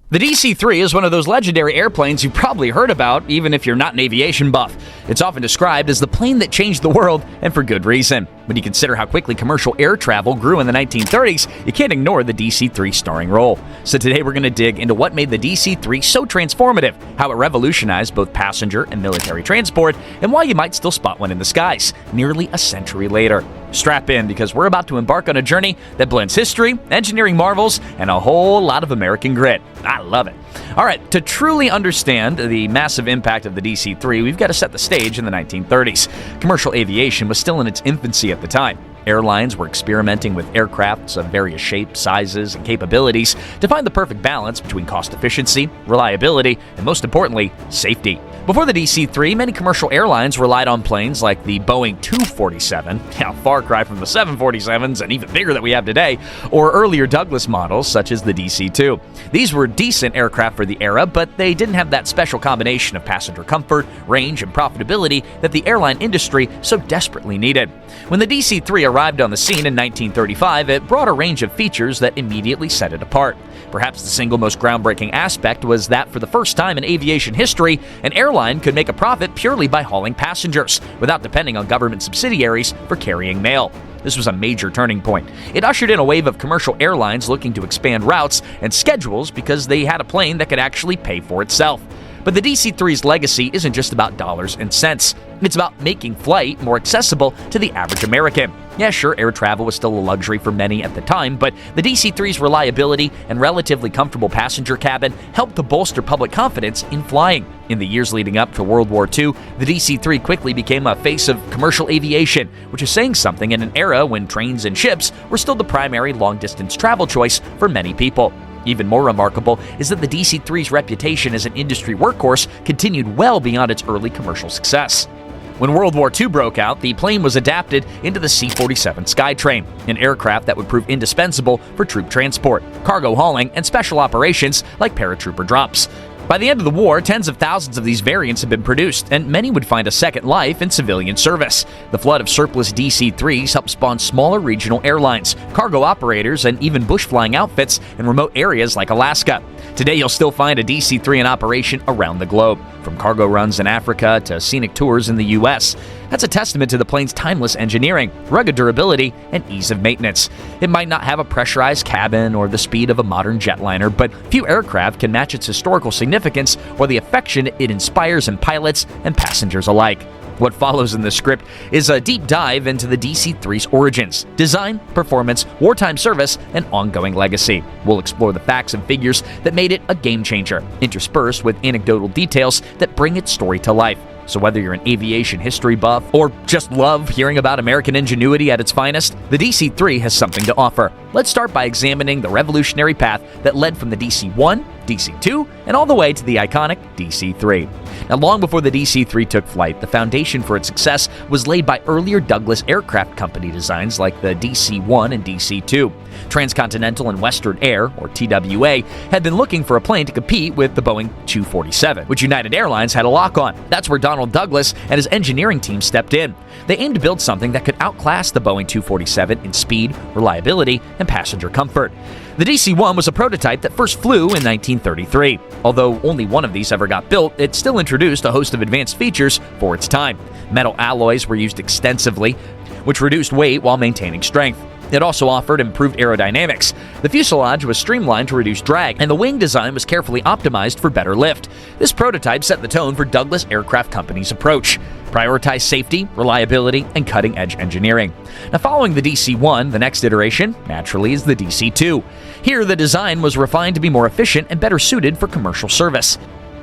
The DC-3 is one of those legendary airplanes you've probably heard about, even if you're not an aviation buff. It's often described as the plane that changed the world, and for good reason. When you consider how quickly commercial air travel grew in the 1930s, you can't ignore the DC-3's starring role. So today we're going to dig into what made the DC-3 so transformative, how it revolutionized both passenger and military transport, and why you might still spot one in the skies, nearly a century later. Strap in, because we're about to embark on a journey that blends history, engineering marvels, and a whole lot of American grit. I love it. All right, to truly understand the massive impact of the DC-3, we've got to set the stage in the 1930s. Commercial aviation was still in its infancy at the time. Airlines were experimenting with aircrafts of various shapes, sizes, and capabilities to find the perfect balance between cost efficiency, reliability, and most importantly, safety. Before the DC-3, many commercial airlines relied on planes like the Boeing 247, far cry from the 747s and even bigger that we have today, or earlier Douglas models such as the DC-2. These were decent aircraft for the era, but they didn't have that special combination of passenger comfort, range, and profitability that the airline industry so desperately needed. When the DC-3 arrived on the scene in 1935, it brought a range of features that immediately set it apart. Perhaps the single most groundbreaking aspect was that for the first time in aviation history, an airline could make a profit purely by hauling passengers, without depending on government subsidiaries for carrying mail. This was a major turning point. It ushered in a wave of commercial airlines looking to expand routes and schedules because they had a plane that could actually pay for itself. But the DC-3's legacy isn't just about dollars and cents. It's about making flight more accessible to the average American. Yeah, sure, air travel was still a luxury for many at the time, but the DC-3's reliability and relatively comfortable passenger cabin helped to bolster public confidence in flying. In the years leading up to World War II, the DC-3 quickly became a face of commercial aviation, which is saying something in an era when trains and ships were still the primary long-distance travel choice for many people. Even more remarkable is that the DC-3's reputation as an industry workhorse continued well beyond its early commercial success. When World War II broke out, the plane was adapted into the C-47 Skytrain, an aircraft that would prove indispensable for troop transport, cargo hauling, and special operations like paratrooper drops. By the end of the war, tens of thousands of these variants had been produced, and many would find a second life in civilian service. The flood of surplus DC-3s helped spawn smaller regional airlines, cargo operators, and even bush-flying outfits in remote areas like Alaska. Today, you'll still find a DC-3 in operation around the globe, from cargo runs in Africa to scenic tours in the U.S. That's a testament to the plane's timeless engineering, rugged durability, and ease of maintenance. It might not have a pressurized cabin or the speed of a modern jetliner, but few aircraft can match its historical significance or the affection it inspires in pilots and passengers alike. What follows in the script is a deep dive into the DC-3's origins, design, performance, wartime service, and ongoing legacy. We'll explore the facts and figures that made it a game-changer, interspersed with anecdotal details that bring its story to life. So whether you're an aviation history buff or just love hearing about American ingenuity at its finest, the DC-3 has something to offer. Let's start by examining the revolutionary path that led from the DC-1, DC-2, and all the way to the iconic DC-3. Now, long before the DC-3 took flight, the foundation for its success was laid by earlier Douglas Aircraft Company designs like the DC-1 and DC-2. Transcontinental and Western Air, or TWA, had been looking for a plane to compete with the Boeing 247, which United Airlines had a lock on. That's where Donald Douglas and his engineering team stepped in. They aimed to build something that could outclass the Boeing 247 in speed, reliability, and passenger comfort. The DC-1 was a prototype that first flew in 1933. Although only one of these ever got built, it still introduced a host of advanced features for its time. Metal alloys were used extensively, which reduced weight while maintaining strength. It also offered improved aerodynamics. The fuselage was streamlined to reduce drag, and the wing design was carefully optimized for better lift. This prototype set the tone for Douglas Aircraft Company's approach. Prioritize safety, reliability, and cutting-edge engineering. Now, following the DC-1, the next iteration, naturally, is the DC-2. Here, the design was refined to be more efficient and better suited for commercial service.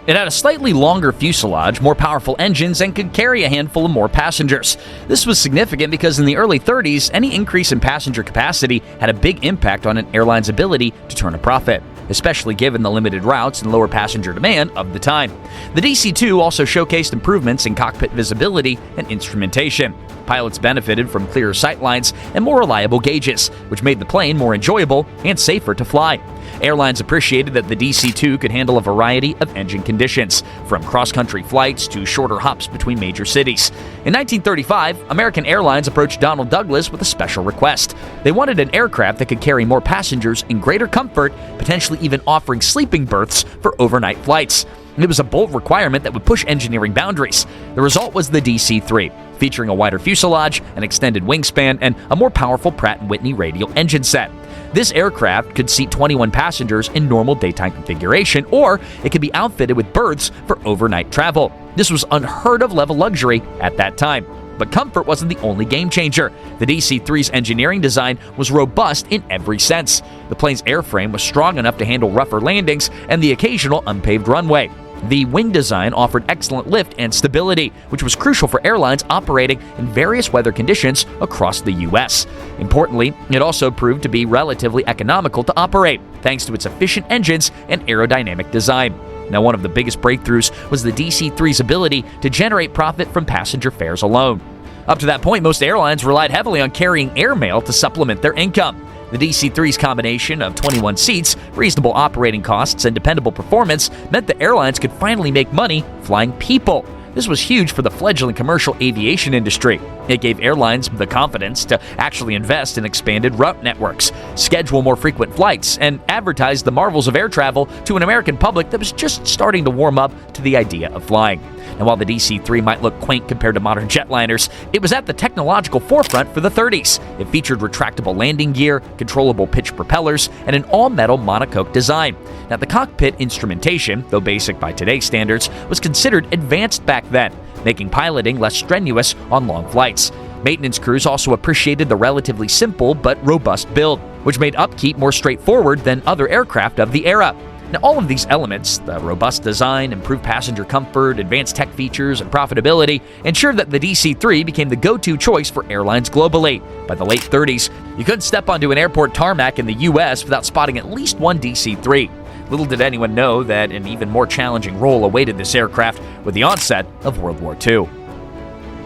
It had a slightly longer fuselage, more powerful engines, and could carry a handful of more passengers. This was significant because in the early 30s, any increase in passenger capacity had a big impact on an airline's ability to turn a profit, especially given the limited routes and lower passenger demand of the time. The DC-2 also showcased improvements in cockpit visibility and instrumentation. Pilots benefited from clearer sightlines and more reliable gauges, which made the plane more enjoyable and safer to fly. Airlines appreciated that the DC-2 could handle a variety of engine conditions, from cross-country flights to shorter hops between major cities. In 1935, American Airlines approached Donald Douglas with a special request. They wanted an aircraft that could carry more passengers in greater comfort, potentially even offering sleeping berths for overnight flights. It was a bold requirement that would push engineering boundaries. The result was the DC-3, featuring a wider fuselage, an extended wingspan, and a more powerful Pratt Whitney radial engine set. This aircraft could seat 21 passengers in normal daytime configuration, or it could be outfitted with berths for overnight travel. This was unheard of level luxury at that time. But comfort wasn't the only game changer. The DC-3's engineering design was robust in every sense. The plane's airframe was strong enough to handle rougher landings and the occasional unpaved runway. The wing design offered excellent lift and stability, which was crucial for airlines operating in various weather conditions across the U.S. Importantly, it also proved to be relatively economical to operate, thanks to its efficient engines and aerodynamic design. Now, one of the biggest breakthroughs was the DC-3's ability to generate profit from passenger fares alone. Up to that point, most airlines relied heavily on carrying airmail to supplement their income. The DC-3's combination of 21 seats, reasonable operating costs, and dependable performance meant that airlines could finally make money flying people. This was huge for the fledgling commercial aviation industry. It gave airlines the confidence to actually invest in expanded route networks, schedule more frequent flights, and advertise the marvels of air travel to an American public that was just starting to warm up to the idea of flying. And while the DC-3 might look quaint compared to modern jetliners, it was at the technological forefront for the 30s. It featured retractable landing gear, controllable pitch propellers, and an all-metal monocoque design. Now, the cockpit instrumentation, though basic by today's standards, was considered advanced back then, making piloting less strenuous on long flights. Maintenance crews also appreciated the relatively simple but robust build, which made upkeep more straightforward than other aircraft of the era. Now, all of these elements, the robust design, improved passenger comfort, advanced tech features, and profitability, ensured that the DC-3 became the go-to choice for airlines globally. By the late 30s, you couldn't step onto an airport tarmac in the U.S. without spotting at least one DC-3. Little did anyone know that an even more challenging role awaited this aircraft with the onset of World War II.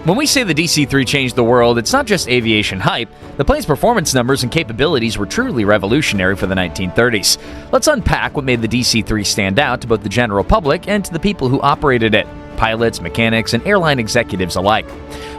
When we say the DC-3 changed the world, it's not just aviation hype. The plane's performance numbers and capabilities were truly revolutionary for the 1930s. Let's unpack what made the DC-3 stand out to both the general public and to the people who operated it, pilots, mechanics, and airline executives alike.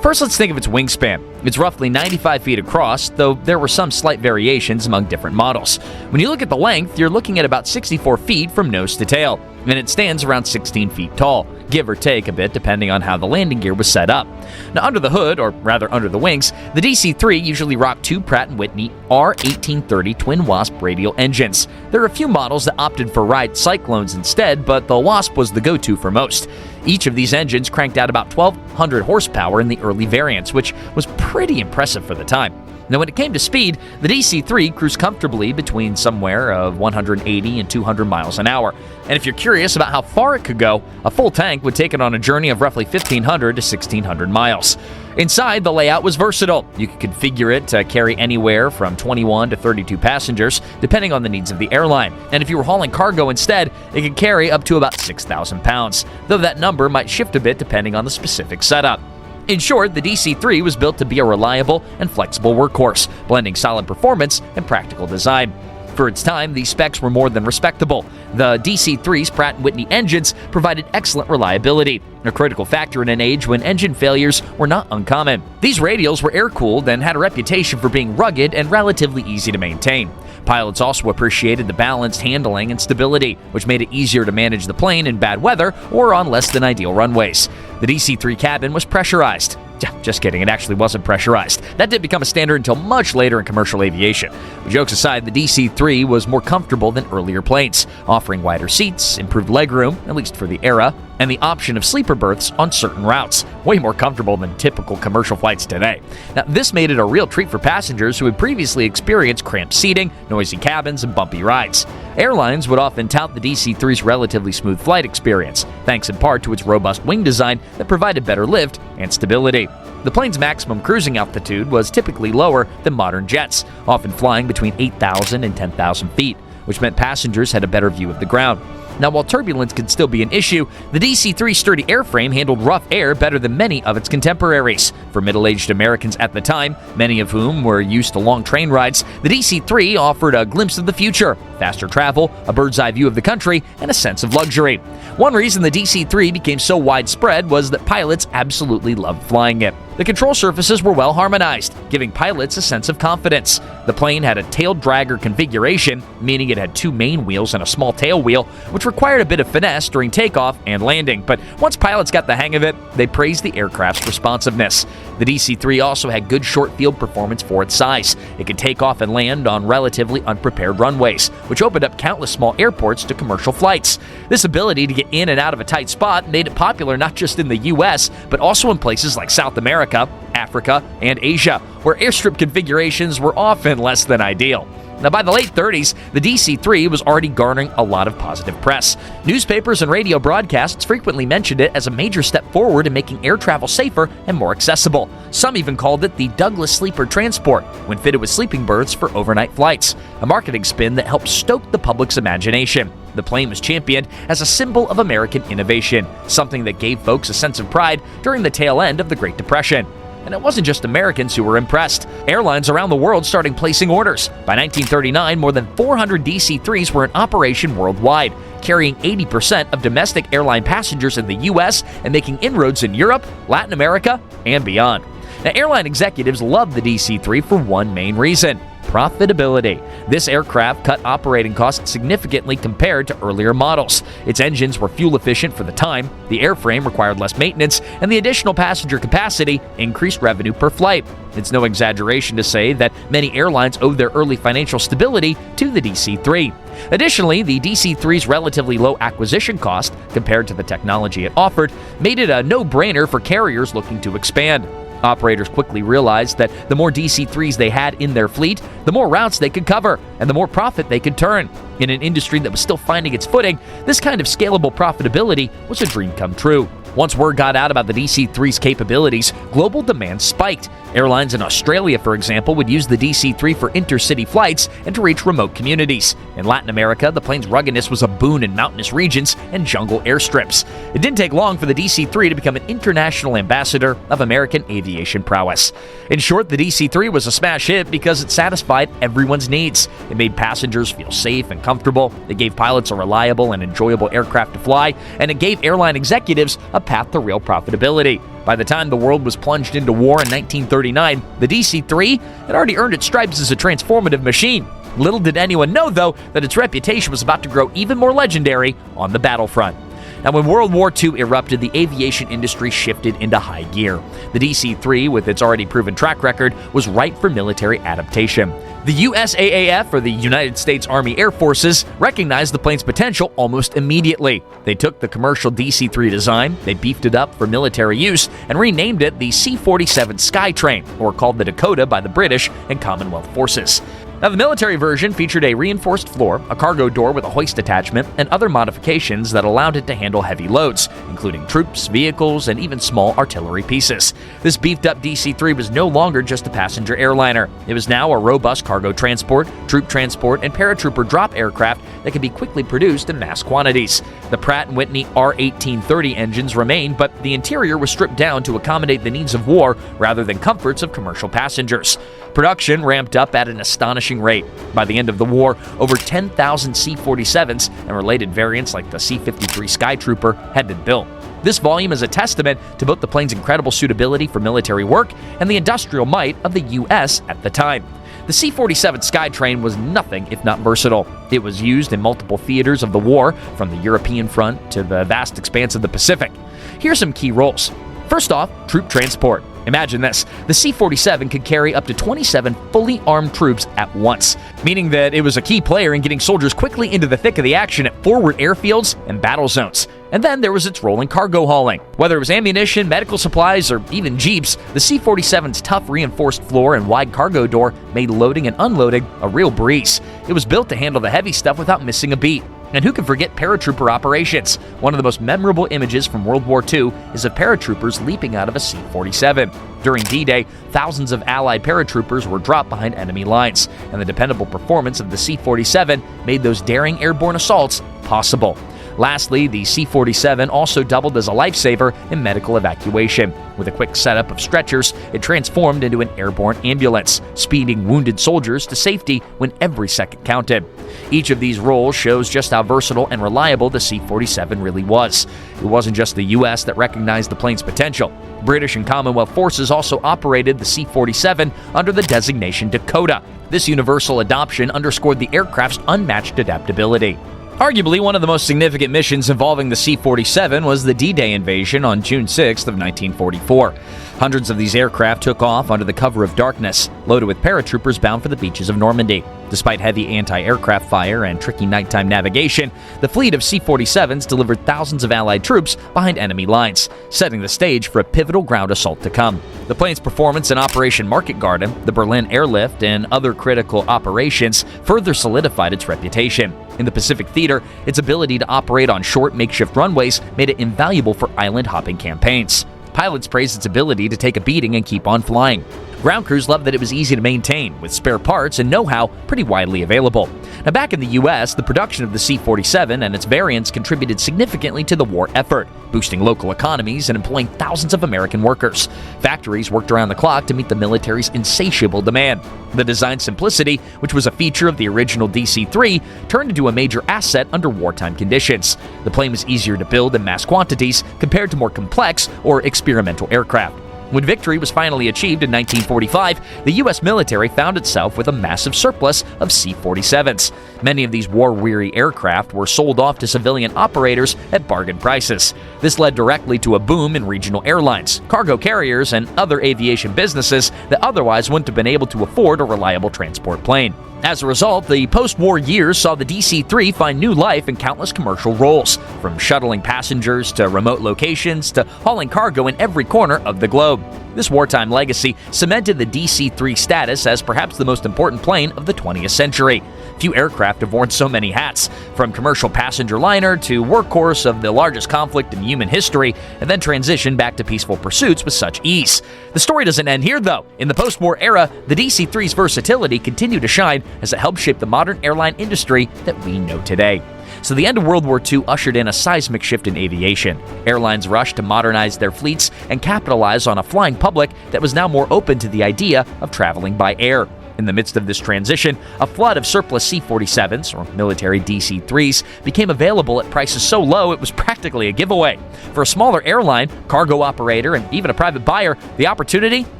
First, let's think of its wingspan. It's roughly 95 feet across, though there were some slight variations among different models. When you look at the length, you're looking at about 64 feet from nose to tail, and it stands around 16 feet tall, give or take a bit depending on how the landing gear was set up. Now, under the hood, or rather under the wings, the DC-3 usually rocked two Pratt Whitney R1830 twin Wasp radial engines. There are a few models that opted for Wright Cyclones instead, but the Wasp was the go-to for most. Each of these engines cranked out about 1,200 horsepower in the early variants, which was pretty impressive for the time. Now, when it came to speed, the DC-3 cruised comfortably between somewhere of 180 and 200 miles an hour. And if you're curious about how far it could go, a full tank would take it on a journey of roughly 1,500 to 1,600 miles. Inside, the layout was versatile. You could configure it to carry anywhere from 21 to 32 passengers, depending on the needs of the airline. And if you were hauling cargo instead, it could carry up to about 6,000 pounds, though that number might shift a bit depending on the specific setup. In short, the DC-3 was built to be a reliable and flexible workhorse, blending solid performance and practical design. For its time, these specs were more than respectable. The DC-3's Pratt Whitney engines provided excellent reliability, a critical factor in an age when engine failures were not uncommon. These radials were air-cooled and had a reputation for being rugged and relatively easy to maintain. Pilots also appreciated the balanced handling and stability, which made it easier to manage the plane in bad weather or on less than ideal runways. The DC-3 cabin was pressurized. Just kidding, it actually wasn't pressurized. That didn't become a standard until much later in commercial aviation. But jokes aside, the DC-3 was more comfortable than earlier planes, offering wider seats, improved legroom, at least for the era, and the option of sleeper berths on certain routes, way more comfortable than typical commercial flights today. Now, this made it a real treat for passengers who had previously experienced cramped seating, noisy cabins, and bumpy rides. Airlines would often tout the DC-3's relatively smooth flight experience, thanks in part to its robust wing design that provided better lift and stability. The plane's maximum cruising altitude was typically lower than modern jets, often flying between 8,000 and 10,000 feet, which meant passengers had a better view of the ground. Now, while turbulence could still be an issue, the DC-3's sturdy airframe handled rough air better than many of its contemporaries. For middle-aged Americans at the time, many of whom were used to long train rides, the DC-3 offered a glimpse of the future: faster travel, a bird's-eye view of the country, and a sense of luxury. One reason the DC-3 became so widespread was that pilots absolutely loved flying it. The control surfaces were well harmonized, giving pilots a sense of confidence. The plane had a tail dragger configuration, meaning it had two main wheels and a small tail wheel, which required a bit of finesse during takeoff and landing. But once pilots got the hang of it, they praised the aircraft's responsiveness. The DC-3 also had good short field performance for its size. It could take off and land on relatively unprepared runways, which opened up countless small airports to commercial flights. This ability to get in and out of a tight spot made it popular not just in the US, but also in places like South America, Africa, and Asia, where airstrip configurations were often less than ideal. Now, by the late 30s, the DC-3 was already garnering a lot of positive press. Newspapers and radio broadcasts frequently mentioned it as a major step forward in making air travel safer and more accessible. Some even called it the Douglas Sleeper Transport, when fitted with sleeping berths for overnight flights, a marketing spin that helped stoke the public's imagination. The plane was championed as a symbol of American innovation, something that gave folks a sense of pride during the tail end of the Great Depression. And it wasn't just Americans who were impressed. Airlines around the world started placing orders. By 1939, more than 400 DC-3s were in operation worldwide, carrying 80% of domestic airline passengers in the US and making inroads in Europe, Latin America, and beyond. Now, airline executives loved the DC-3 for one main reason: profitability. This aircraft cut operating costs significantly compared to earlier models. Its engines were fuel efficient for the time, the airframe required less maintenance, and the additional passenger capacity increased revenue per flight. It's no exaggeration to say that many airlines owed their early financial stability to the DC-3. Additionally, the DC-3's relatively low acquisition cost, compared to the technology it offered, made it a no-brainer for carriers looking to expand. Operators quickly realized that the more DC-3s they had in their fleet, the more routes they could cover, and the more profit they could turn. In an industry that was still finding its footing, this kind of scalable profitability was a dream come true. Once word got out about the DC-3's capabilities, global demand spiked. Airlines in Australia, for example, would use the DC-3 for intercity flights and to reach remote communities. In Latin America, the plane's ruggedness was a boon in mountainous regions and jungle airstrips. It didn't take long for the DC-3 to become an international ambassador of American aviation prowess. In short, the DC-3 was a smash hit because it satisfied everyone's needs. It made passengers feel safe and comfortable, it gave pilots a reliable and enjoyable aircraft to fly, and it gave airline executives a path to real profitability. By the time the world was plunged into war in 1939, the DC-3 had already earned its stripes as a transformative machine. Little did anyone know, though, that its reputation was about to grow even more legendary on the battlefront. Now, when World War II erupted, the aviation industry shifted into high gear. The DC-3, with its already proven track record, was ripe for military adaptation. The USAAF, or the United States Army Air Forces, recognized the plane's potential almost immediately. They took the commercial DC-3 design, they beefed it up for military use, and renamed it the C-47 Skytrain, or called the Dakota by the British and Commonwealth forces. Now, the military version featured a reinforced floor, a cargo door with a hoist attachment, and other modifications that allowed it to handle heavy loads, including troops, vehicles, and even small artillery pieces. This beefed-up DC-3 was no longer just a passenger airliner. It was now a robust cargo transport, troop transport, and paratrooper drop aircraft that could be quickly produced in mass quantities. The Pratt Whitney R-1830 engines remained, but the interior was stripped down to accommodate the needs of war rather than comforts of commercial passengers. Production ramped up at an astonishing rate. By the end of the war, over 10,000 C-47s and related variants like the C-53 Skytrooper had been built. This volume is a testament to both the plane's incredible suitability for military work and the industrial might of the U.S. at the time. The C-47 Skytrain was nothing if not versatile. It was used in multiple theaters of the war, from the European front to the vast expanse of the Pacific. Here are some key roles. First off, troop transport. Imagine this: the C-47 could carry up to 27 fully armed troops at once, meaning that it was a key player in getting soldiers quickly into the thick of the action at forward airfields and battle zones. And then there was its role in cargo hauling. Whether it was ammunition, medical supplies, or even jeeps, the C-47's tough reinforced floor and wide cargo door made loading and unloading a real breeze. It was built to handle the heavy stuff without missing a beat. And who can forget paratrooper operations? One of the most memorable images from World War II is of paratroopers leaping out of a C-47. During D-Day, thousands of Allied paratroopers were dropped behind enemy lines, and the dependable performance of the C-47 made those daring airborne assaults possible. Lastly, the C-47 also doubled as a lifesaver in medical evacuation. With a quick setup of stretchers, it transformed into an airborne ambulance, speeding wounded soldiers to safety when every second counted. Each of these roles shows just how versatile and reliable the C-47 really was. It wasn't just the U.S. that recognized the plane's potential. British and Commonwealth forces also operated the C-47 under the designation Dakota. This universal adoption underscored the aircraft's unmatched adaptability. Arguably, one of the most significant missions involving the C-47 was the D-Day invasion on June 6 of 1944. Hundreds of these aircraft took off under the cover of darkness, loaded with paratroopers bound for the beaches of Normandy. Despite heavy anti-aircraft fire and tricky nighttime navigation, the fleet of C-47s delivered thousands of Allied troops behind enemy lines, setting the stage for a pivotal ground assault to come. The plane's performance in Operation Market Garden, the Berlin airlift, and other critical operations further solidified its reputation. In the Pacific Theater, its ability to operate on short makeshift runways made it invaluable for island-hopping campaigns. Pilots praised its ability to take a beating and keep on flying. Ground crews loved that it was easy to maintain, with spare parts and know-how pretty widely available. Now, back in the U.S., the production of the C-47 and its variants contributed significantly to the war effort, boosting local economies and employing thousands of American workers. Factories worked around the clock to meet the military's insatiable demand. The design simplicity, which was a feature of the original DC-3, turned into a major asset under wartime conditions. The plane was easier to build in mass quantities compared to more complex or experimental aircraft. When victory was finally achieved in 1945, the U.S. military found itself with a massive surplus of C-47s. Many of these war-weary aircraft were sold off to civilian operators at bargain prices. This led directly to a boom in regional airlines, cargo carriers, and other aviation businesses that otherwise wouldn't have been able to afford a reliable transport plane. As a result, the post-war years saw the DC-3 find new life in countless commercial roles, from shuttling passengers to remote locations to hauling cargo in every corner of the globe. This wartime legacy cemented the DC-3 status as perhaps the most important plane of the 20th century. Few aircraft have worn so many hats, from commercial passenger liner to workhorse of the largest conflict in human history, and then transitioned back to peaceful pursuits with such ease. The story doesn't end here, though. In the post-war era, the DC-3's versatility continued to shine as it helped shape the modern airline industry that we know today. So the end of World War II ushered in a seismic shift in aviation. Airlines rushed to modernize their fleets and capitalize on a flying public that was now more open to the idea of traveling by air. In the midst of this transition, a flood of surplus C-47s, or military DC-3s, became available at prices so low it was practically a giveaway. For a smaller airline, cargo operator, and even a private buyer, the opportunity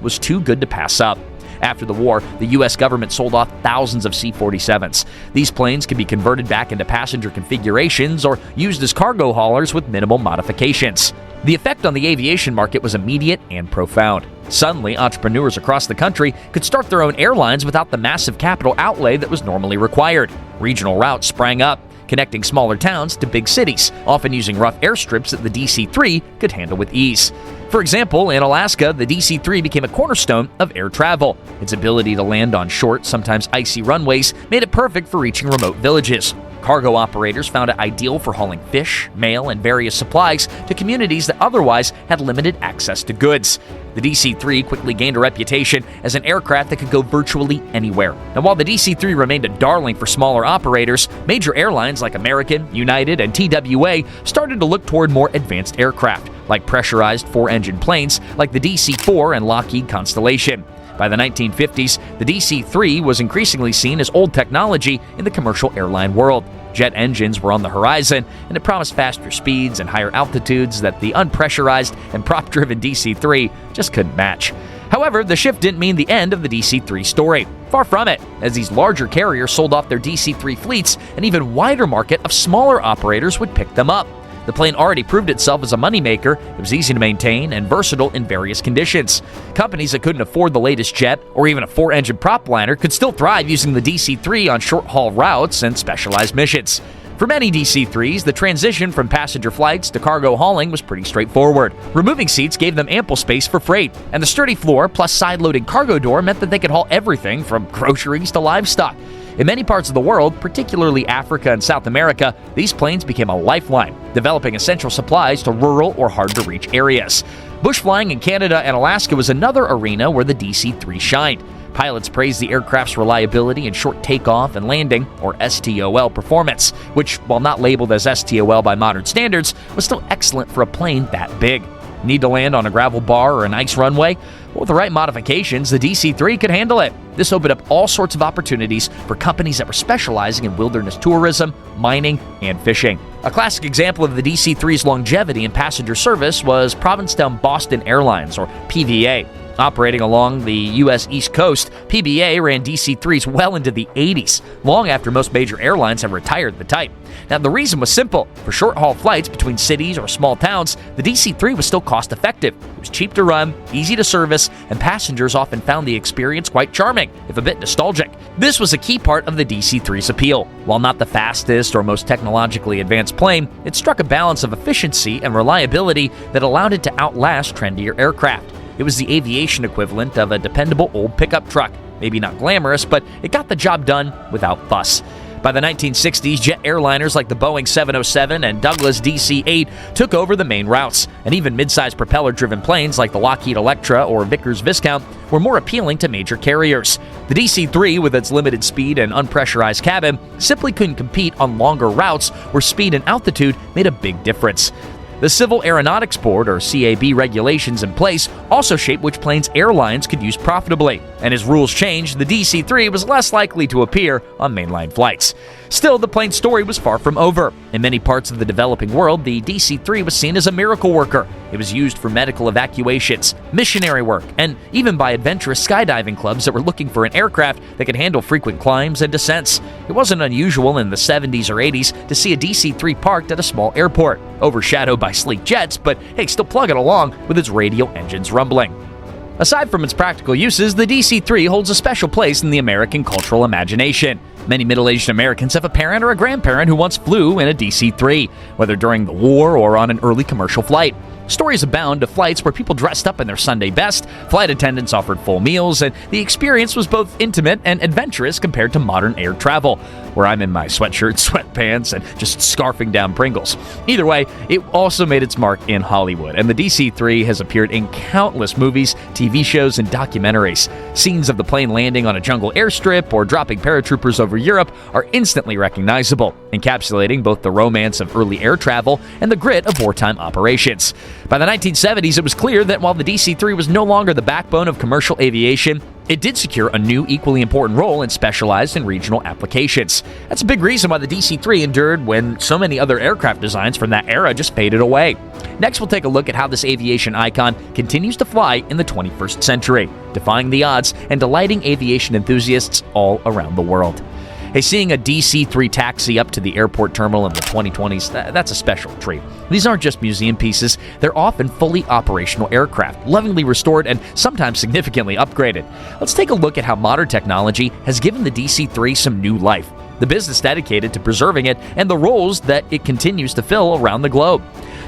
was too good to pass up. After the war, the U.S. government sold off thousands of C-47s. These planes could be converted back into passenger configurations or used as cargo haulers with minimal modifications. The effect on the aviation market was immediate and profound. Suddenly, entrepreneurs across the country could start their own airlines without the massive capital outlay that was normally required. Regional routes sprang up, connecting smaller towns to big cities, often using rough airstrips that the DC-3 could handle with ease. For example, in Alaska, the DC-3 became a cornerstone of air travel. Its ability to land on short, sometimes icy runways made it perfect for reaching remote villages. Cargo operators found it ideal for hauling fish, mail, and various supplies to communities that otherwise had limited access to goods. The DC-3 quickly gained a reputation as an aircraft that could go virtually anywhere. Now, while the DC-3 remained a darling for smaller operators, major airlines like American, United, and TWA started to look toward more advanced aircraft, like pressurized four-engine planes like the DC-4 and Lockheed Constellation. By the 1950s, the DC-3 was increasingly seen as old technology in the commercial airline world. Jet engines were on the horizon, and it promised faster speeds and higher altitudes that the unpressurized and prop-driven DC-3 just couldn't match. However, the shift didn't mean the end of the DC-3 story. Far from it, as these larger carriers sold off their DC-3 fleets, an even wider market of smaller operators would pick them up. The plane already proved itself as a moneymaker. It was easy to maintain and versatile in various conditions. Companies that couldn't afford the latest jet or even a four-engine prop liner could still thrive using the DC-3 on short-haul routes and specialized missions. For many DC-3s, the transition from passenger flights to cargo hauling was pretty straightforward. Removing seats gave them ample space for freight, and the sturdy floor plus side-loading cargo door meant that they could haul everything from groceries to livestock. In many parts of the world, particularly Africa and South America, these planes became a lifeline, developing essential supplies to rural or hard-to-reach areas. Bush flying in Canada and Alaska was another arena where the DC-3 shined. pilots praised the aircraft's reliability and short takeoff and landing, or STOL, performance, which, while not labeled as STOL by modern standards, was still excellent for a plane that big. Need to land on a gravel bar or an ice runway? Well, with the right modifications, the DC-3 could handle it. This opened up all sorts of opportunities for companies that were specializing in wilderness tourism, mining, and fishing. A classic example of the DC-3's longevity in passenger service was Provincetown Boston Airlines, or PVA. Operating along the U.S. East Coast, PBA ran DC-3s well into the 80s, long after most major airlines have retired the type. Now, the reason was simple. For short-haul flights between cities or small towns, the DC-3 was still cost-effective. It was cheap to run, easy to service, and passengers often found the experience quite charming, if a bit nostalgic. This was a key part of the DC-3's appeal. While not the fastest or most technologically advanced plane, it struck a balance of efficiency and reliability that allowed it to outlast trendier aircraft. It was the aviation equivalent of a dependable old pickup truck. Maybe not glamorous, but it got the job done without fuss. By the 1960s, jet airliners like the Boeing 707 and Douglas DC-8 took over the main routes, and even mid-sized propeller-driven planes like the Lockheed Electra or Vickers Viscount were more appealing to major carriers. The DC-3, with its limited speed and unpressurized cabin, simply couldn't compete on longer routes where speed and altitude made a big difference. The Civil Aeronautics Board, or CAB, regulations in place also shaped which planes airlines could use profitably, and as rules changed, the DC-3 was less likely to appear on mainline flights. Still, the plane's story was far from over. In many parts of the developing world, the DC-3 was seen as a miracle worker. It was used for medical evacuations, missionary work, and even by adventurous skydiving clubs that were looking for an aircraft that could handle frequent climbs and descents. It wasn't unusual in the 70s or 80s to see a DC-3 parked at a small airport, overshadowed by sleek jets, but hey, still plugging along with its radial engines rumbling. Aside from its practical uses, the DC-3 holds a special place in the American cultural imagination. Many middle-aged Americans have a parent or a grandparent who once flew in a DC-3, whether during the war or on an early commercial flight. Stories abound of flights where people dressed up in their Sunday best, flight attendants offered full meals, and the experience was both intimate and adventurous compared to modern air travel, where I'm in my sweatshirt, sweatpants, and just scarfing down Pringles. Either way, it also made its mark in Hollywood, and the DC-3 has appeared in countless movies, TV shows, and documentaries. Scenes of the plane landing on a jungle airstrip or dropping paratroopers over Europe are instantly recognizable, encapsulating both the romance of early air travel and the grit of wartime operations. By the 1970s, it was clear that while the DC-3 was no longer the backbone of commercial aviation, it did secure a new, equally important role in specialized and regional applications. That's a big reason why the DC-3 endured when so many other aircraft designs from that era just faded away. Next, we'll take a look at how this aviation icon continues to fly in the 21st century, defying the odds and delighting aviation enthusiasts all around the world. Hey, seeing a DC-3 taxi up to the airport terminal in the 2020s, that's a special treat. These aren't just museum pieces, they're often fully operational aircraft, lovingly restored and sometimes significantly upgraded. Let's take a look at how modern technology has given the DC-3 some new life, the business dedicated to preserving it, and the roles that it continues to fill around the globe.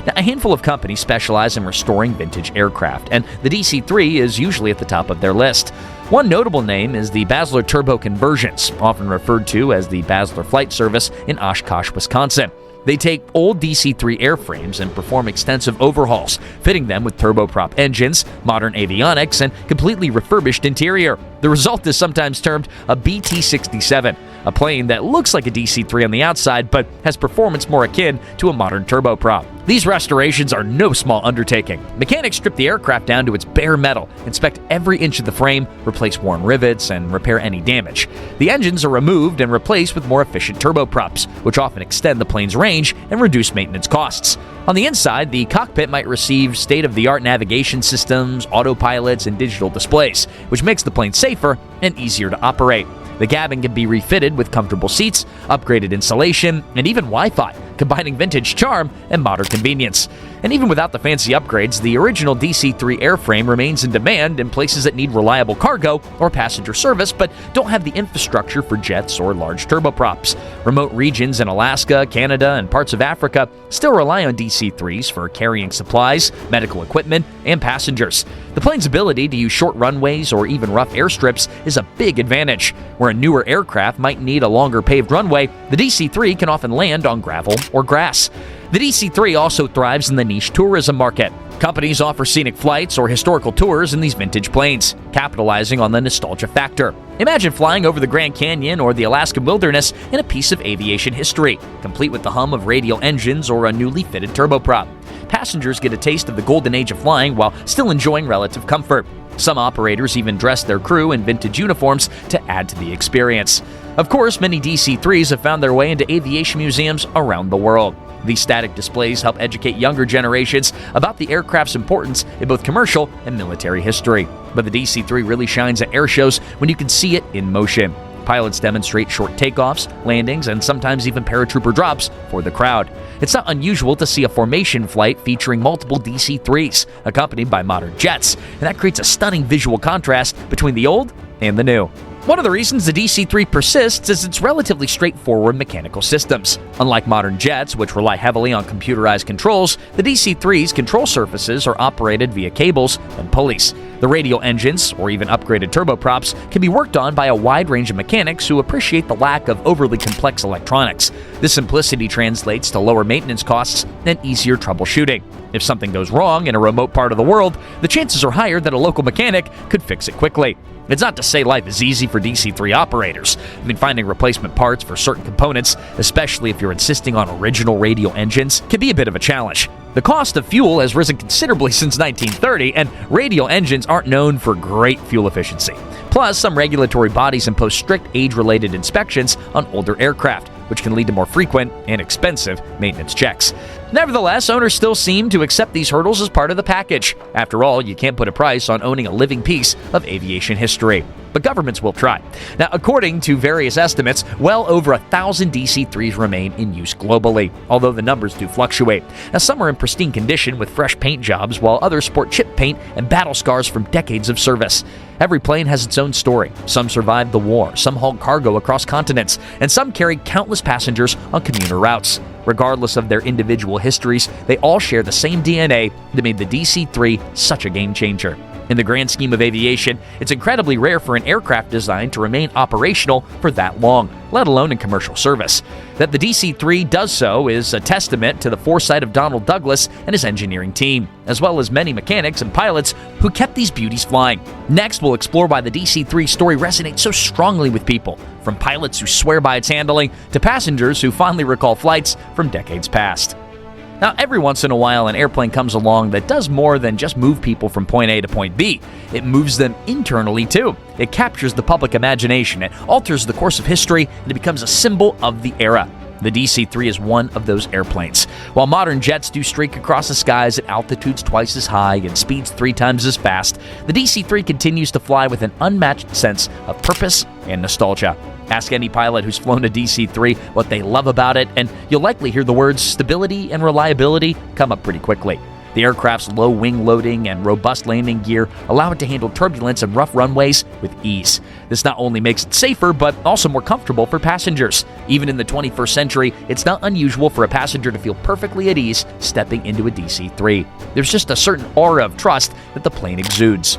Now, a handful of companies specialize in restoring vintage aircraft, and the DC-3 is usually at the top of their list. One notable name is the Basler Turbo Conversions, often referred to as the Basler Flight Service in Oshkosh, Wisconsin. They take old DC-3 airframes and perform extensive overhauls, fitting them with turboprop engines, modern avionics, and completely refurbished interior. The result is sometimes termed a BT-67, a plane that looks like a DC-3 on the outside but has performance more akin to a modern turboprop. These restorations are no small undertaking. Mechanics strip the aircraft down to its bare metal, inspect every inch of the frame, replace worn rivets, and repair any damage. The engines are removed and replaced with more efficient turboprops, which often extend the plane's range and reduce maintenance costs. On the inside, the cockpit might receive state-of-the-art navigation systems, autopilots, and digital displays, which makes the plane safer and easier to operate. The cabin can be refitted with comfortable seats, upgraded insulation, and even Wi-Fi, combining vintage charm and modern convenience. And even without the fancy upgrades, the original DC-3 airframe remains in demand in places that need reliable cargo or passenger service but don't have the infrastructure for jets or large turboprops. Remote regions in Alaska, Canada, and parts of Africa still rely on DC-3s for carrying supplies, medical equipment, and passengers. The plane's ability to use short runways or even rough airstrips is a big advantage. Where a newer aircraft might need a longer paved runway, the DC-3 can often land on gravel or grass. The DC-3 also thrives in the niche tourism market. Companies offer scenic flights or historical tours in these vintage planes, capitalizing on the nostalgia factor. Imagine flying over the Grand Canyon or the Alaskan wilderness in a piece of aviation history, complete with the hum of radial engines or a newly fitted turboprop. Passengers get a taste of the golden age of flying while still enjoying relative comfort. Some operators even dress their crew in vintage uniforms to add to the experience. Of course, many DC-3s have found their way into aviation museums around the world. These static displays help educate younger generations about the aircraft's importance in both commercial and military history. But the DC-3 really shines at air shows when you can see it in motion. Pilots demonstrate short takeoffs, landings, and sometimes even paratrooper drops for the crowd. It's not unusual to see a formation flight featuring multiple DC-3s, accompanied by modern jets, and that creates a stunning visual contrast between the old and the new. One of the reasons the DC-3 persists is its relatively straightforward mechanical systems. Unlike modern jets, which rely heavily on computerized controls, the DC-3's control surfaces are operated via cables and pulleys. The radial engines, or even upgraded turboprops, can be worked on by a wide range of mechanics who appreciate the lack of overly complex electronics. This simplicity translates to lower maintenance costs and easier troubleshooting. If something goes wrong in a remote part of the world, the chances are higher that a local mechanic could fix it quickly. It's not to say life is easy for DC-3 operators. Finding replacement parts for certain components, especially if you're insisting on original radial engines, can be a bit of a challenge. The cost of fuel has risen considerably since 1930, and radial engines aren't known for great fuel efficiency. Plus, some regulatory bodies impose strict age-related inspections on older aircraft, which can lead to more frequent and expensive maintenance checks. Nevertheless, owners still seem to accept these hurdles as part of the package. After all, you can't put a price on owning a living piece of aviation history. But governments will try. Now, according to various estimates, well over 1,000 DC-3s remain in use globally, although the numbers do fluctuate. Now, some are in pristine condition with fresh paint jobs, while others sport chip paint and battle scars from decades of service. Every plane has its own story. Some survived the war, some hauled cargo across continents, and some carried countless passengers on commuter routes. Regardless of their individual histories, they all share the same DNA that made the DC-3 such a game changer. In the grand scheme of aviation, it's incredibly rare for an aircraft design to remain operational for that long, let alone in commercial service. That the DC-3 does so is a testament to the foresight of Donald Douglas and his engineering team, as well as many mechanics and pilots who kept these beauties flying. Next, we'll explore why the DC-3 story resonates so strongly with people, from pilots who swear by its handling to passengers who fondly recall flights from decades past. Now, every once in a while, an airplane comes along that does more than just move people from point A to point B. It moves them internally, too. It captures the public imagination, it alters the course of history, and it becomes a symbol of the era. The DC-3 is one of those airplanes. While modern jets do streak across the skies at altitudes twice as high and speeds 3 times as fast, the DC-3 continues to fly with an unmatched sense of purpose and nostalgia. Ask any pilot who's flown a DC-3 what they love about it, and you'll likely hear the words stability and reliability come up pretty quickly. The aircraft's low wing loading and robust landing gear allow it to handle turbulence and rough runways with ease. This not only makes it safer, but also more comfortable for passengers. Even in the 21st century, it's not unusual for a passenger to feel perfectly at ease stepping into a DC-3. There's just a certain aura of trust that the plane exudes.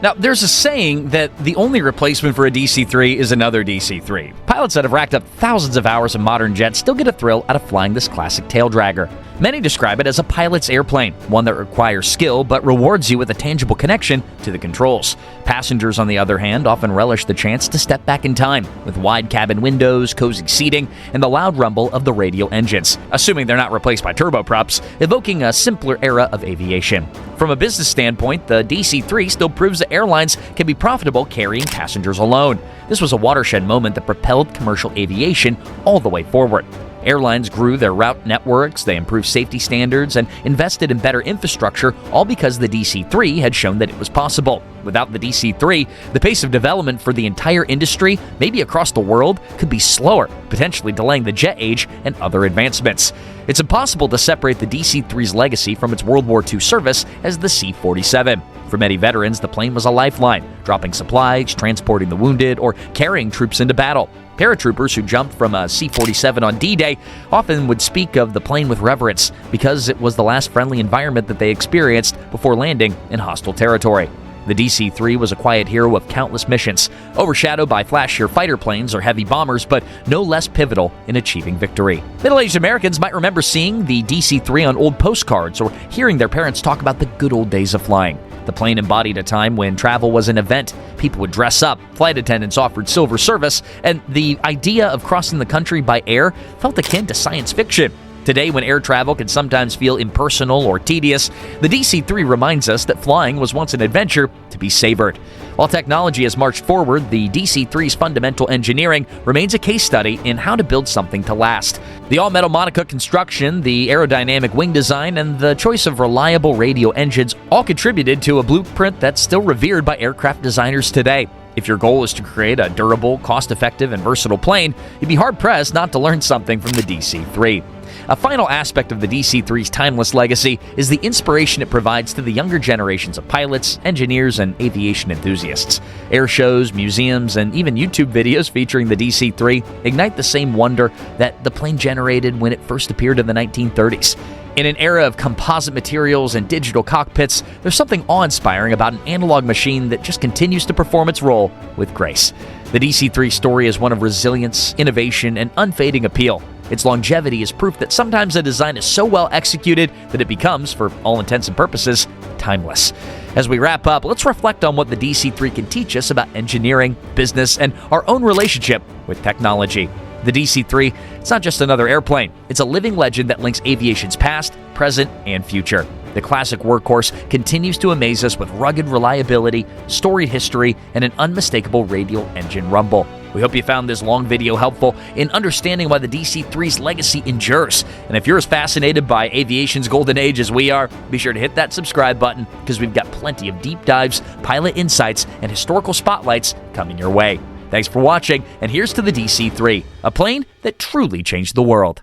Now, there's a saying that the only replacement for a DC-3 is another DC-3. Pilots that have racked up thousands of hours in modern jets still get a thrill out of flying this classic tail dragger. Many describe it as a pilot's airplane, one that requires skill but rewards you with a tangible connection to the controls. Passengers, on the other hand, often relish the chance to step back in time, with wide cabin windows, cozy seating, and the loud rumble of the radial engines, assuming they're not replaced by turboprops, evoking a simpler era of aviation. From a business standpoint, the DC-3 still proves that airlines can be profitable carrying passengers alone. This was a watershed moment that propelled commercial aviation all the way forward. Airlines grew their route networks, they improved safety standards, and invested in better infrastructure, all because the DC-3 had shown that it was possible. Without the DC-3, the pace of development for the entire industry, maybe across the world, could be slower, potentially delaying the jet age and other advancements. It's impossible to separate the DC-3's legacy from its World War II service as the C-47. For many veterans, the plane was a lifeline, dropping supplies, transporting the wounded, or carrying troops into battle. Paratroopers who jumped from a C-47 on D-Day often would speak of the plane with reverence because it was the last friendly environment that they experienced before landing in hostile territory. The DC-3 was a quiet hero of countless missions, overshadowed by flashier fighter planes or heavy bombers, but no less pivotal in achieving victory. Middle-aged Americans might remember seeing the DC-3 on old postcards or hearing their parents talk about the good old days of flying. The plane embodied a time when travel was an event. People would dress up, flight attendants offered silver service, and the idea of crossing the country by air felt akin to science fiction. Today, when air travel can sometimes feel impersonal or tedious, the DC-3 reminds us that flying was once an adventure to be savored. While technology has marched forward, the DC-3's fundamental engineering remains a case study in how to build something to last. The all-metal monocoque construction, the aerodynamic wing design, and the choice of reliable radio engines all contributed to a blueprint that's still revered by aircraft designers today. If your goal is to create a durable, cost-effective, and versatile plane, you'd be hard-pressed not to learn something from the DC-3. A final aspect of the DC-3's timeless legacy is the inspiration it provides to the younger generations of pilots, engineers, and aviation enthusiasts. Air shows, museums, and even YouTube videos featuring the DC-3 ignite the same wonder that the plane generated when it first appeared in the 1930s. In an era of composite materials and digital cockpits, there's something awe-inspiring about an analog machine that just continues to perform its role with grace. The DC-3 story is one of resilience, innovation, and unfading appeal. Its longevity is proof that sometimes a design is so well executed that it becomes, for all intents and purposes, timeless. As we wrap up, let's reflect on what the DC-3 can teach us about engineering, business, and our own relationship with technology. The DC-3, it's not just another airplane. It's a living legend that links aviation's past, present, and future. The classic workhorse continues to amaze us with rugged reliability, storied history, and an unmistakable radial engine rumble. We hope you found this long video helpful in understanding why the DC-3's legacy endures. And if you're as fascinated by aviation's golden age as we are, be sure to hit that subscribe button because we've got plenty of deep dives, pilot insights, and historical spotlights coming your way. Thanks for watching, and here's to the DC-3, a plane that truly changed the world.